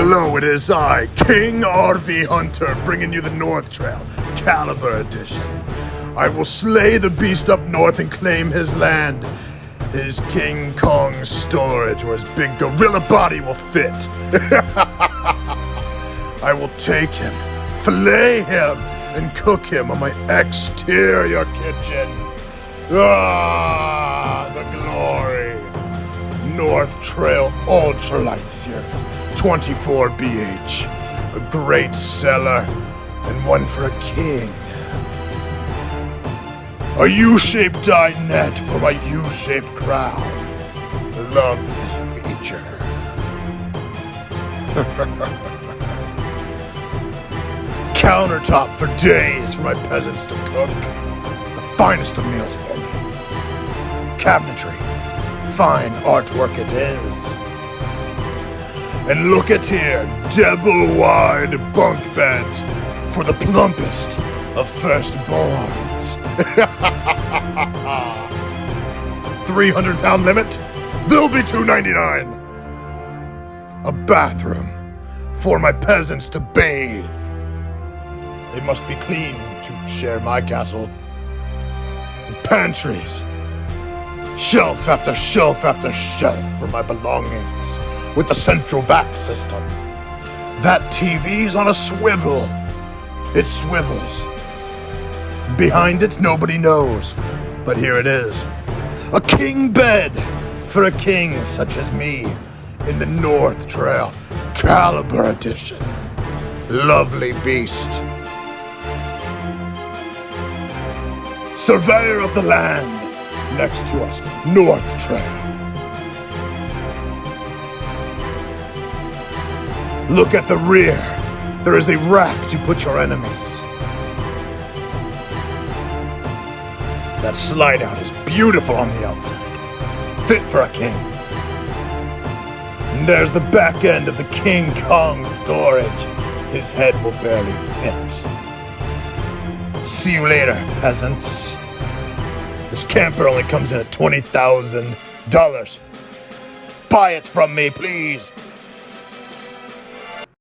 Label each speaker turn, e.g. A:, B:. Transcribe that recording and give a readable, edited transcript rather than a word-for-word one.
A: Hello, it is I, King RV Hunter, bringing you the North Trail, Caliber Edition. I will slay the beast up north and claim his land, his King Kong storage where his big gorilla body will fit. I will take him, fillet him, and cook him on my exterior kitchen. Ah, the glory. North Trail Ultralight Series, 24 BH, a great seller, and one for a king. A U-shaped dinette for my U-shaped crown. Lovely feature. Countertop for days for my peasants to cook. The finest of meals for me. Cabinetry. Fine artwork it is. And look at here, double-wide bunk beds for the plumpest of firstborns. 300-pound limit? They'll be $2.99. A bathroom for my peasants to bathe. They must be clean to share my castle. And pantries. Shelf after shelf after shelf for my belongings, with the central vac system. That TV's on a swivel. It swivels. Behind it, nobody knows, but here it is. A king bed for a king such as me in the North Trail Caliber Edition. Lovely beast. Surveyor of the land. Next to us, North Trail. Look at the rear. There is a rack to put your enemies. That slide out is beautiful on the outside. Fit for a king. And there's the back end of the King Kong storage. His head will barely fit. See you later, peasants. This camper only comes in at $20,000. Buy it from me, please.